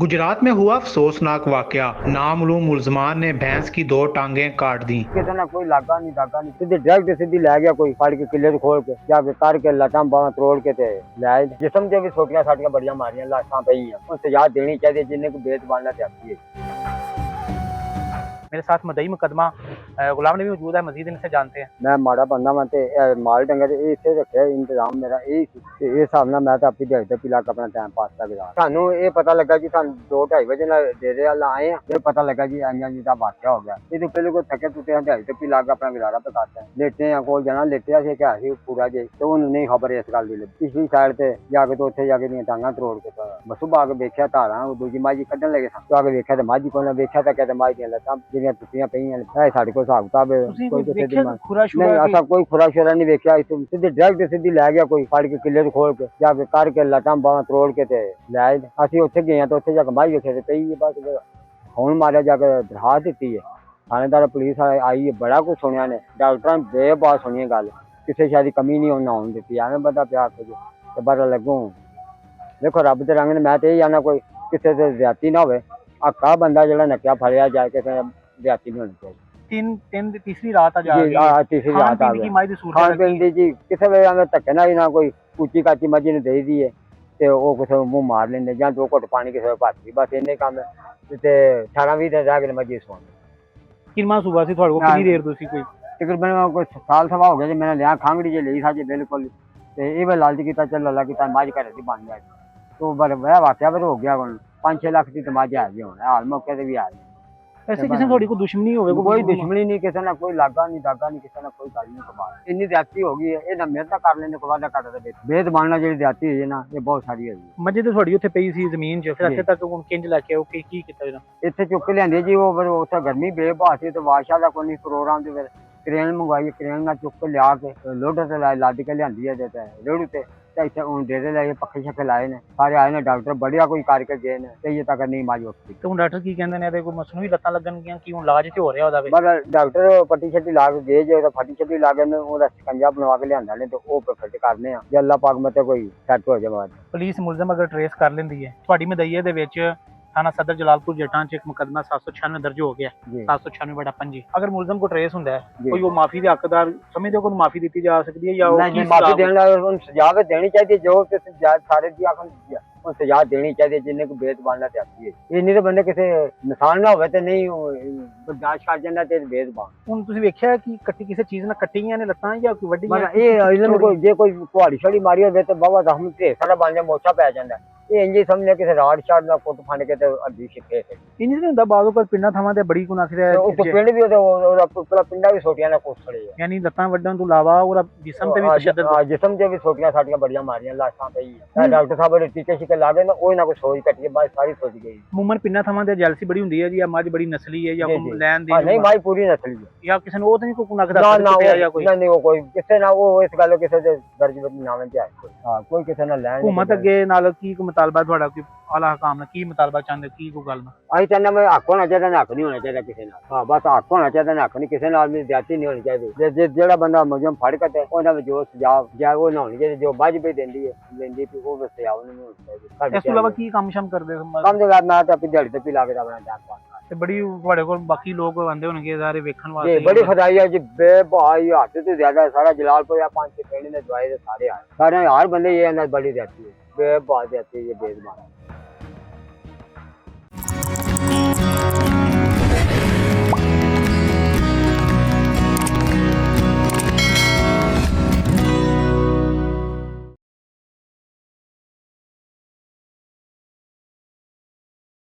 गुजरात में हुआ अफसोसनाक वाकया। नामालूम मुलजमान ने भैंस की 2 टांगें काट दी। किसी ना कोई लागा नहीं दागा नहीं सीधे डायरेक्ट सीधी लै गया कोई फड़ के किले खोल के जाके करके लटां बांह तोड़ के ते लै जिसम से भी छोटियां साटियां बड़ियां मारियां लाशां पई हैं उन सजा देनी चाहिए जिन्हें को बेत बांधना चाहिए। मेरे साथ मदई मुकदमा गुलाम नबी मौजूद है, मजीद इनसे जानते हैं। मैं माड़ा बंदा मैं ते माल डंगर इत्थे रखे इंतजाम मेरा यही सी इस हिसाब नाल मैं अपनी दिहाड़ी ते पिला के अपना टाइम पास कर गुजार सानू ये पता लगा कि सानू 2-2:30 बजे डेरे वाल आए हैं फिर पता लगा कि इंज दा वाकया हो गया। ये पहले को थके टुटे दिहाड़ी ते पिला के अपना गुजारा पे करते हैं लेटे हैं कोल जाना लेटे सी क्या सी पूरा जे तो उन्हें नहीं खबर इस गल दी लगी पिछली साइड ते जाके तो उत्थे जाके दी टांगा तोड़ के बसू बाग वेख्या धारा दूजी माझी कड्ढन लगे तो आगे वेख्या तो माझी को वेख्या तो कहते माझी दियां लत्तां जिहड़ियां टुटियां पईयां साडे कोल हिसाब किताब ऐसा कोई खुरा शुरा नहीं वेख्या सीधे डायरेक्ट सीधी लै गया कोई फड़ के किले खोल के जाके करके लटां बांह तोड़ के ते लै असीं उत्थे गए तो उत्थे जाके माई वेखे ते पई बस फोन मारिया जाके दरखास्त दित्ती है थानेदार पुलिस आई है बड़ा कुछ सुनिया ने डॉक्टर ने बेबात सुनी गल किसी शायद कमी नहीं होना होन दित्ती एवं बंदा प्या ते बड़ा लगू देखो रब दे रंग ने मैं तो यही आना कोई किसी से ज्यादती ना होवे हक्का बंदा जो नक्या फड़िया जाए किसी ज्यादती नहीं होनी चाहिए। तीसरी रात आ जा रही है। तीसरी रात आ गई खान पीन दी जी किसी वे धक्के ना ही ना कोई उची काची मर्जी ने दे दी है तो वो किसी मुँह मार लेंगे या 2 घुट पानी किसी भर दी बस इन्ने काम है 18-20 दिन रह गए मर्जी सुन किन्ना सूबा सी थोड़े को कितनी देर तुसी कोई तकरीबन कोई साल सवा हो गया जी मैंने लिया खांगड़ी जे ली साजे बिल्कुल ते ये वे लालच किया चल अल्लाह की माज घर दी बन जाए तो वह वाकया फिर हो गया 5-6 लाख की तो माज आ गई हुण हाल मौके ते भी आ गई। ऐसे किसी थोड़ी को दुश्मनी होवे कोई दुश्मनी नहीं किसी ना कोई लागा नहीं दागा नहीं किसी ना कोई गल नहीं कमाल इन्नी ज्यादती हो गई है ये ना मेहनत कर लेने को वादा कर बेत बांधना जी ज्यादती हुई है ना ये बहुत सारी है मजे तो थोड़ी उत्थे पई सी जमीन च फिर इत्थे तक हुण किंज लैके आओ की कीता इन्हां इत्थे चुक के लियांदे जी वो फिर उत्थे गर्मी बेबा सी ते बादशाह दा कोई प्रोग्राम ते फिर क्रेन मंगवाई क्रेन ना चुक के लिया के लोड ते लद के लियांदी है ते रेड़ू ते इत्थे हुण डेरे लाए पक्खे शक्के लाए ने सारे आए ने डॉक्टर बढ़िया कोई करके गए ने ते ये तक नहीं माज उठती ते हुण डॉक्टर की कहंदे ने ਇਹਦੇ ਕੋਈ ਮਸਨੂੰ ਵੀ ਲੱਤਾਂ ਲੱਗਣਗੀਆਂ ਕੀ ਹੁਣ ਇਲਾਜ ਤੇ ਹੋ ਰਿਹਾ ਉਹਦਾ ਵੇ पर डॉक्टर पट्टी शट्टी ला के गए जो फटी शट्टी ला के ओहदा शिकंजा बनवा के लियांदा ने ते ओ फिट करने आ जे अल्लाह पाक मते कोई सैट हो जाए बाद ਪੁਲਿਸ ਮੁਲਜ਼ਮ ਅਗਰ ਟ੍ਰੇਸ ਕਰ ਲੈਂਦੀ ਹੈ ਤੁਹਾਡੀ ਮਦਈਏ ਦੇ ਵਿੱਚ थाना सदर जलालपुर जटां च एक मुकदमा 796 दर्ज हो गया 796/5 अगर मुलजम को ट्रेस हुंदा है कोई वो माफी दे हकदार समझदे हो को माफी दी जा सकती है या नहीं माफी देने उन सजा देनी चाहिए जो सारे दी आखन उन सजा देनी चाहिए जिन्हें को बेत बांधना चाहिए ये नहीं तो बंदे किसी निशान ना होवे ते नहीं बर्दाश्त कर जांदा ते बेत बांध हुन तुसीं वेखिया कि कट्टी किसी चीज ना कट्टियां ने लत्तां या कोई वड्डी ये इल्म को जे कोई कुहाड़ी छड़ी मारी होवे ते बाबा रहम ते सारा बन जा मोछा पै जांदा ये इंज समझ किसी राड शाड ना कुट फंड के ते अद्धी शिखे थे इंज नहीं हुंदा बादों पर पिंडा थावां ते बड़ी गुनाह है ओ पिंड भी ओदा पूरा पिंडा भी छोटियां ना कोसड़े है यानी लत्तां वड्डन तो इलावा और जिस्म ते भी तशद्दुद जिस्म ते भी छोटियां साटियां बड़ियां मारियां लाशां पई डॉक्टर साहब ने टीके शिके ला गए ना ओए ना कोई सोच कटी बस सारी सोच गई मुमन पिंडा थावां ते जेलसी बड़ी हुंदी है जी मज बड़ी नस्ली है या कोई लैन दी नहीं माई पूरी नस्ली है या किसी ने ओ तो नहीं कोई नक दा या कोई नहीं वो कोई किसे ना वो इस गल किसे दे दर्ज नाम च है हां कोई किसे ना लैन हुकूमत अगे नाल की को मुतालबा ਤੁਹਾਡਾ कोई आला हकाम ने की मुतालबा चाहते की को गल में आई चाहना मैं हक होना चाहिए हक नहीं होना चाहिए किसी नाल हां बस हक होना चाहिए हक नहीं किसी नाल भी ज्यादती नहीं होनी चाहिए जेड़ा बंदा मुजरम फड़ के ओना में जो सजा या वो ना होनी चाहिए जो बाज पे देंदी है लेंदी भी वो बस सजा नहीं होनी चाहिए इस अलावा की काम शम करदे काम दे बाद मैं तो अपनी दिहाड़ी ते पिला के अपना टाइम पास ते बड़ी ਤੁਹਾਡੇ ਕੋਲ बाकी लोग आंदे होणगे सारे वेखण वास्ते ये बड़ी खुदाई है जी बेभाई हद से ज्यादा सारा जलालपुर या 5-6 पिंड ने दवाई दे सारे आए सारे हर बंदे ये अंदर बड़ी रहती है बेबात रहती है ये बेजमान